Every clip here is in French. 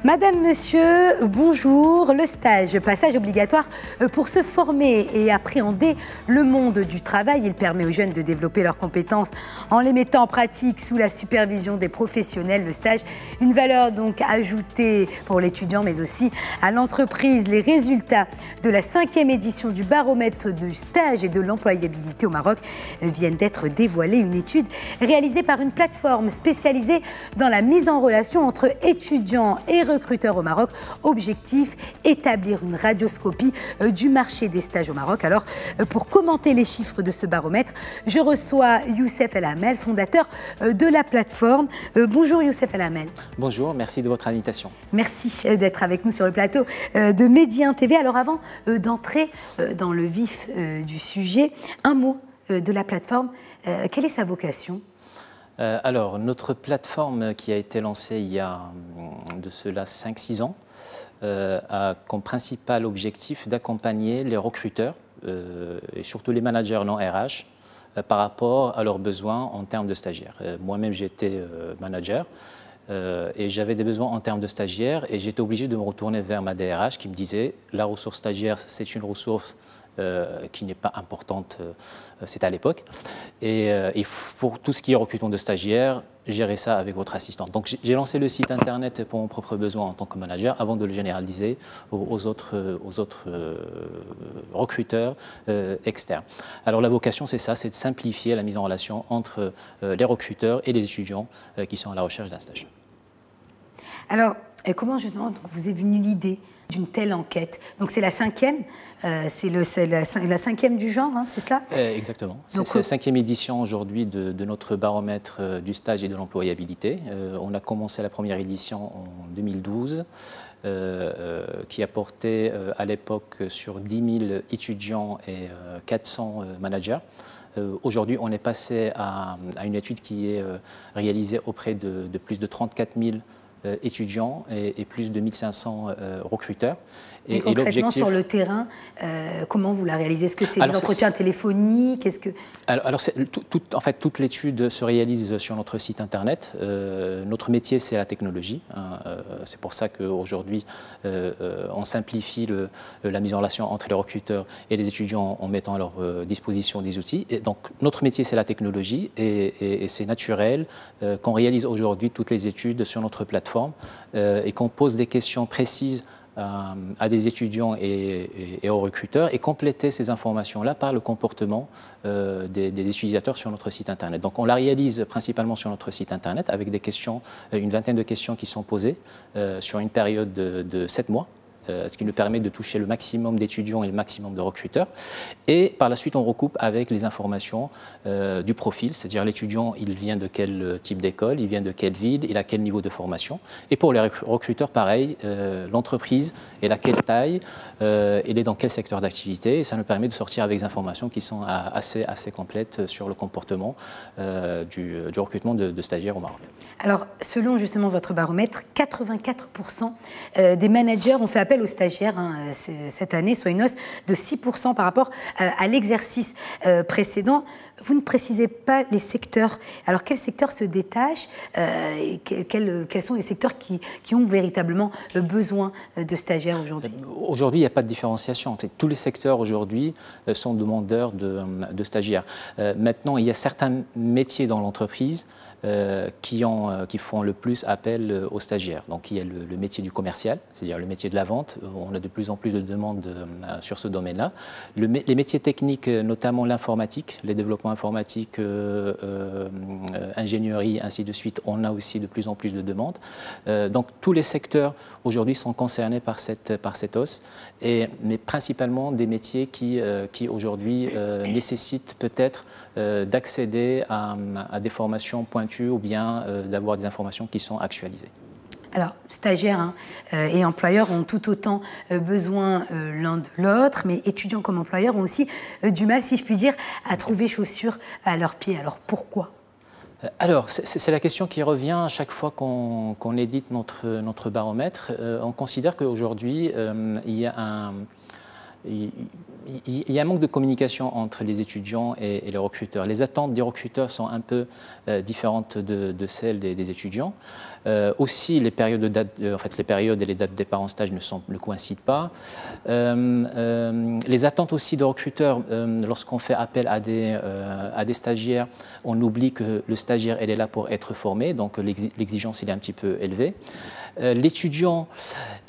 Madame, monsieur, bonjour. Le stage, passage obligatoire pour se former et appréhender le monde du travail. Il permet aux jeunes de développer leurs compétences en les mettant en pratique sous la supervision des professionnels. Le stage, une valeur donc ajoutée pour l'étudiant, mais aussi à l'entreprise. Les résultats de la 5e édition du baromètre du stage et de l'employabilité au Maroc viennent d'être dévoilés. Une étude réalisée par une plateforme spécialisée dans la mise en relation entre étudiants et recruteurs au Maroc. Objectif, établir une radioscopie du marché des stages au Maroc. Alors, pour commenter les chiffres de ce baromètre, je reçois Youssef El Hamel, fondateur de la plateforme. Bonjour Youssef El Hamel. Bonjour, merci de votre invitation. Merci d'être avec nous sur le plateau de Média TV. Alors avant d'entrer dans le vif du sujet, un mot de la plateforme. Quelle est sa vocation ? Alors, notre plateforme qui a été lancée il y a de cela 5-6 ans a comme principal objectif d'accompagner les recruteurs et surtout les managers non RH par rapport à leurs besoins en termes de stagiaires. Moi-même, j'étais manager et j'avais des besoins en termes de stagiaires et j'étais obligé de me retourner vers ma DRH qui me disait la ressource stagiaire, c'est une ressource qui n'est pas importante, c'était à l'époque. Et pour tout ce qui est recrutement de stagiaires, gérer ça avec votre assistant. Donc j'ai lancé le site internet pour mon propre besoin en tant que manager avant de le généraliser aux autres recruteurs externes. Alors la vocation, c'est ça, c'est de simplifier la mise en relation entre les recruteurs et les étudiants qui sont à la recherche d'un stage. Alors, comment justement vous est venue l'idée d'une telle enquête? Donc c'est la 5e, c'est la 5e du genre, hein, c'est cela? Exactement. C'est la 5e édition aujourd'hui de notre baromètre du stage et de l'employabilité. On a commencé la première édition en 2012, qui a porté à l'époque sur 10 000 étudiants et 400 managers. Aujourd'hui, on est passé à une étude qui est réalisée auprès de plus de 34 000 étudiants et plus de 1500 recruteurs. Et concrètement, sur le terrain, comment vous la réalisez? Est-ce que c'est des entretiens téléphoniques? Alors en fait, toute l'étude se réalise sur notre site internet. Notre métier, c'est la technologie. C'est pour ça qu'aujourd'hui, on simplifie la mise en relation entre les recruteurs et les étudiants en mettant à leur disposition des outils. Et donc, notre métier, c'est la technologie et c'est naturel qu'on réalise aujourd'hui toutes les études sur notre plateforme et qu'on pose des questions précises à des étudiants et aux recruteurs et compléter ces informations-là par le comportement des utilisateurs sur notre site Internet. Donc on la réalise principalement sur notre site Internet avec des questions, une vingtaine de questions qui sont posées sur une période de 7 mois. Ce qui nous permet de toucher le maximum d'étudiants et le maximum de recruteurs. Et par la suite, on recoupe avec les informations du profil, c'est-à-dire l'étudiant, il vient de quel type d'école, il vient de quelle ville, il a quel niveau de formation. Et pour les recruteurs, pareil, l'entreprise, elle a quelle taille, elle est dans quel secteur d'activité. Et ça nous permet de sortir avec des informations qui sont assez complètes sur le comportement du recrutement de stagiaires au Maroc. Alors, selon justement votre baromètre, 84% des managers ont fait appel aux stagiaires cette année, soit une hausse de 6% par rapport à l'exercice précédent. Vous ne précisez pas les secteurs. Alors, quels secteurs se détachent quels sont les secteurs qui ont véritablement besoin de stagiaires aujourd'hui? Aujourd'hui, il n'y a pas de différenciation. Tous les secteurs aujourd'hui sont demandeurs de stagiaires. Maintenant, il y a certains métiers dans l'entreprise qui font le plus appel aux stagiaires. Donc il y a le métier du commercial, c'est-à-dire le métier de la vente. On a de plus en plus de demandes sur ce domaine-là. Les métiers techniques, notamment l'informatique, les développements informatiques, ingénierie, ainsi de suite, on a aussi de plus en plus de demandes. Donc tous les secteurs aujourd'hui sont concernés par cette hausse, mais principalement des métiers qui aujourd'hui nécessitent peut-être d'accéder à des formations pointues ou bien d'avoir des informations qui sont actualisées. Alors, stagiaires et employeurs ont tout autant besoin l'un de l'autre, mais étudiants comme employeurs ont aussi du mal, si je puis dire, à trouver chaussures à leurs pieds. Alors, pourquoi ? Alors, c'est la question qui revient à chaque fois qu'on édite notre baromètre. On considère qu'aujourd'hui, il y a il y a un manque de communication entre les étudiants et les recruteurs. Les attentes des recruteurs sont un peu différentes de celles des étudiants. Aussi, les périodes, les périodes et les dates de départ en stage ne coïncident pas. Les attentes aussi de recruteurs, lorsqu'on fait appel à des stagiaires, on oublie que le stagiaire, elle est là pour être formé, donc l'exigence il est un petit peu élevée. L'étudiant,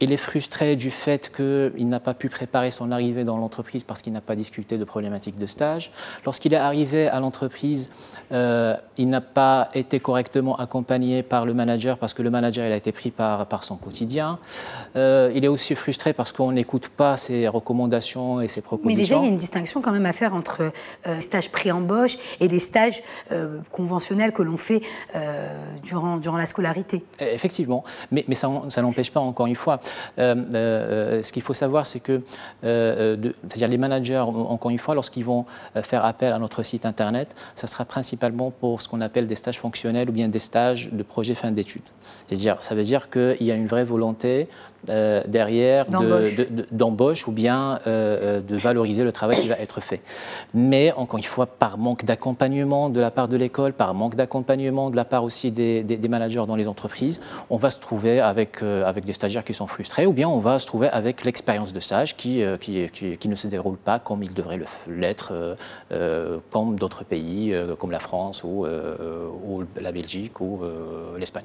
il est frustré du fait qu'il n'a pas pu préparer son arrivée dans l'entreprise parce qu'il n'a pas discuté de problématiques de stage. Lorsqu'il est arrivé à l'entreprise, il n'a pas été correctement accompagné par le manager parce que le manager il a été pris par son quotidien. Il est aussi frustré parce qu'on n'écoute pas ses recommandations et ses propositions. Mais déjà, il y a une distinction quand même à faire entre les stages pré-embauche et les stages conventionnels que l'on fait durant la scolarité. Effectivement, mais ça n'empêche pas, encore une fois, ce qu'il faut savoir, c'est que c'est-à-dire les managers, encore une fois, lorsqu'ils vont faire appel à notre site internet, ça sera principalement pour ce qu'on appelle des stages fonctionnels ou bien des stages de projet fin d'études. C'est-à-dire, ça veut dire qu'il y a une vraie volonté derrière d'embauche ou bien de valoriser le travail qui va être fait. Mais encore une fois, par manque d'accompagnement de la part de l'école, par manque d'accompagnement de la part aussi des managers dans les entreprises, on va se trouver avec des stagiaires qui sont frustrés ou bien on va se trouver avec l'expérience de stage qui ne se déroule pas comme il devrait l'être, comme d'autres pays, comme la France ou la Belgique ou l'Espagne.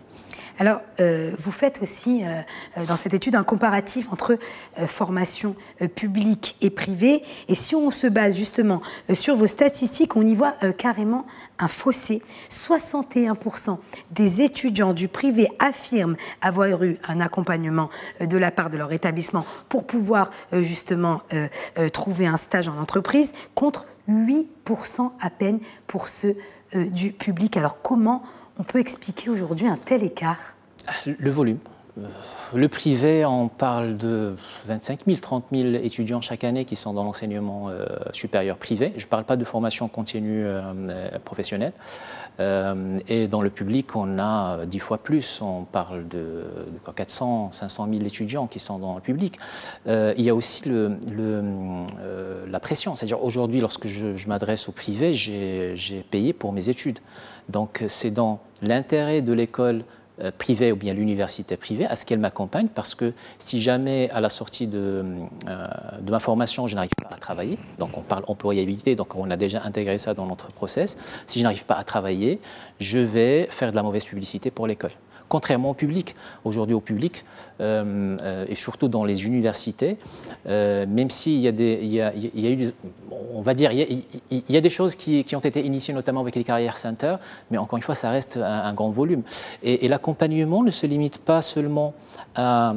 Alors, vous faites aussi, dans cette étude, un comparatif entre formation publique et privée. Et si on se base justement sur vos statistiques, on y voit carrément un fossé. 61% des étudiants du privé affirment avoir eu un accompagnement de la part de leur établissement pour pouvoir justement trouver un stage en entreprise, contre 8% à peine pour ceux du public. Alors, comment on peut expliquer aujourd'hui un tel écart? Le volume. Le privé, on parle de 25 000, 30 000 étudiants chaque année qui sont dans l'enseignement supérieur privé. Je ne parle pas de formation continue professionnelle. Et dans le public, on a 10 fois plus. On parle de 400, 500 000 étudiants qui sont dans le public. Il y a aussi la pression. C'est-à-dire aujourd'hui, lorsque je m'adresse au privé, j'ai payé pour mes études. Donc c'est dans l'intérêt de l'école privée ou bien l'université privée à ce qu'elle m'accompagne, parce que si jamais à la sortie de ma formation je n'arrive pas à travailler, donc on parle employabilité, donc on a déjà intégré ça dans notre process, si je n'arrive pas à travailler, je vais faire de la mauvaise publicité pour l'école. Contrairement au public, aujourd'hui au public, et surtout dans les universités, même s'il y a eu, on va dire, il y a des choses qui ont été initiées notamment avec les Career Centers, mais encore une fois, ça reste un grand volume. Et l'accompagnement ne se limite pas seulement à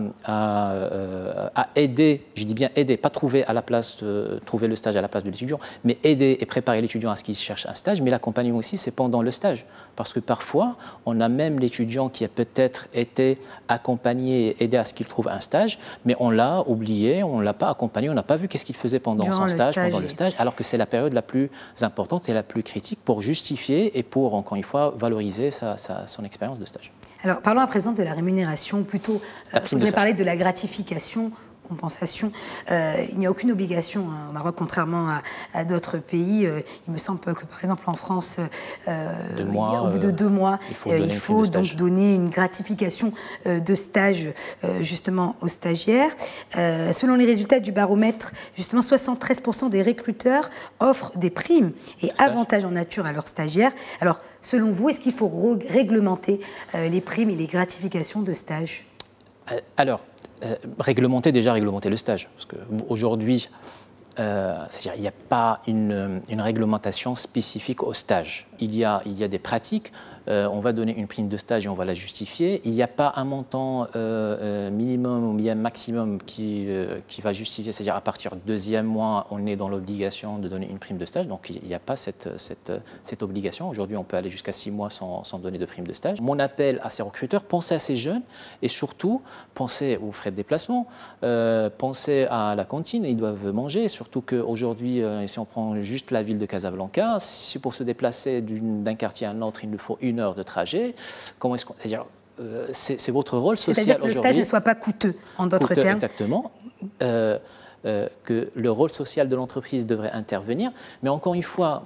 aider, je dis bien aider, pas trouver le stage à la place de l'étudiant, mais aider et préparer l'étudiant à ce qu'il cherche un stage, mais l'accompagnement aussi, c'est pendant le stage. Parce que parfois, on a même l'étudiant qui a peut-être été accompagné et aidé à ce qu'il trouve un stage, mais on l'a oublié, on ne l'a pas accompagné, on n'a pas vu qu'est-ce qu'il faisait pendant son stage, pendant le stage, alors que c'est la période la plus importante et la plus critique pour justifier et pour, encore une fois, valoriser son expérience de stage. Alors, parlons à présent de la rémunération, plutôt, je voudrais parler de la gratification, compensation. Il n'y a aucune obligation au Maroc, contrairement à d'autres pays. Il me semble que, par exemple, en France, au bout de 2 mois, il faut donc donner une gratification de stage justement aux stagiaires. Selon les résultats du baromètre, justement, 73% des recruteurs offrent des primes et avantages en nature à leurs stagiaires. Alors, selon vous, est-ce qu'il faut réglementer les primes et les gratifications de stage? Alors, réglementer le stage. Parce qu'aujourd'hui, c'est-à-dire il n'y a pas une réglementation spécifique au stage. Il y a des pratiques. On va donner une prime de stage et on va la justifier. Il n'y a pas un montant minimum ou bien maximum qui va justifier, c'est-à-dire à partir du 2e mois, on est dans l'obligation de donner une prime de stage. Donc il n'y a pas cette obligation. Aujourd'hui, on peut aller jusqu'à 6 mois sans donner de prime de stage. Mon appel à ces recruteurs, pensez à ces jeunes et surtout, pensez aux frais de déplacement, pensez à la cantine, ils doivent manger. Surtout qu'aujourd'hui, si on prend juste la ville de Casablanca, si pour se déplacer d'un quartier à un autre, il nous faut 1 heure de trajet, comment est-ce qu'on... C'est-à-dire, c'est votre rôle social aujourd'hui. C'est-à-dire que le stage ne soit pas coûteux, en d'autres termes. Exactement. que le rôle social de l'entreprise devrait intervenir. Mais encore une fois,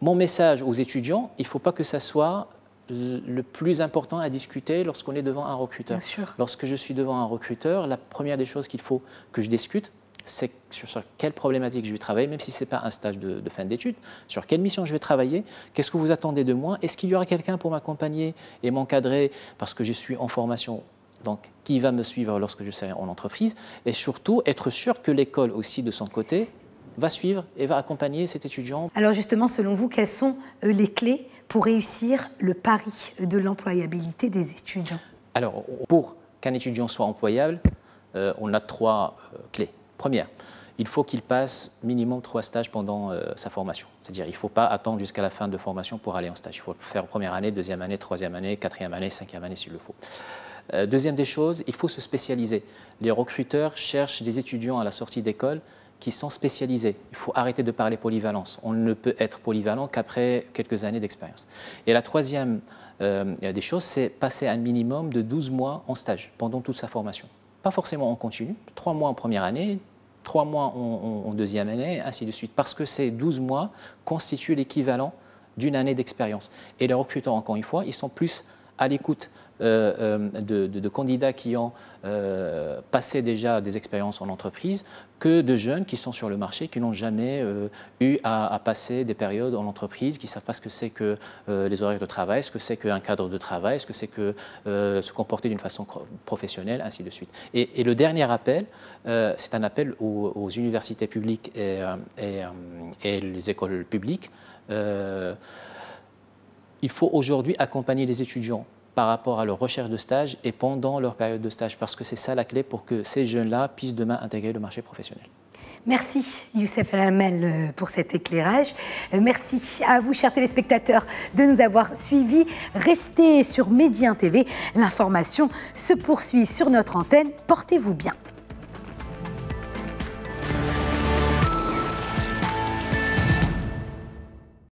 mon message aux étudiants, il ne faut pas que ça soit le plus important à discuter lorsqu'on est devant un recruteur. Bien sûr. Lorsque je suis devant un recruteur, la première des choses qu'il faut que je discute, c'est sur quelle problématique je vais travailler, même si ce n'est pas un stage de fin d'études, sur quelle mission je vais travailler, qu'est-ce que vous attendez de moi, est-ce qu'il y aura quelqu'un pour m'accompagner et m'encadrer parce que je suis en formation, donc qui va me suivre lorsque je serai en entreprise, et surtout être sûr que l'école aussi de son côté va suivre et va accompagner cet étudiant. Alors justement, selon vous, quelles sont les clés pour réussir le pari de l'employabilité des étudiants? Alors, pour qu'un étudiant soit employable, on a 3 clés. Première, il faut qu'il passe minimum 3 stages pendant sa formation. C'est-à-dire qu'il ne faut pas attendre jusqu'à la fin de formation pour aller en stage. Il faut le faire première année, deuxième année, troisième année, quatrième année, cinquième année s'il le faut. Deuxième des choses, il faut se spécialiser. Les recruteurs cherchent des étudiants à la sortie d'école qui sont spécialisés. Il faut arrêter de parler polyvalence. On ne peut être polyvalent qu'après quelques années d'expérience. Et la troisième des choses, c'est passer un minimum de 12 mois en stage pendant toute sa formation. Pas forcément en continu, 3 mois en première année, 3 mois en deuxième année, ainsi de suite. Parce que ces 12 mois constituent l'équivalent d'une année d'expérience. Et les recruteurs, encore une fois, ils sont plus à l'écoute de candidats qui ont passé déjà des expériences en entreprise que de jeunes qui sont sur le marché, qui n'ont jamais eu à passer des périodes en entreprise, qui ne savent pas ce que c'est que les horaires de travail, ce que c'est qu'un cadre de travail, ce que c'est que se comporter d'une façon professionnelle, ainsi de suite. Et le dernier appel, c'est un appel aux universités publiques et les écoles publiques. Il faut aujourd'hui accompagner les étudiants par rapport à leur recherche de stage et pendant leur période de stage, parce que c'est ça la clé pour que ces jeunes-là puissent demain intégrer le marché professionnel. Merci Youssef El Hamel pour cet éclairage. Merci à vous, chers téléspectateurs, de nous avoir suivis. Restez sur Médien TV, l'information se poursuit sur notre antenne. Portez-vous bien.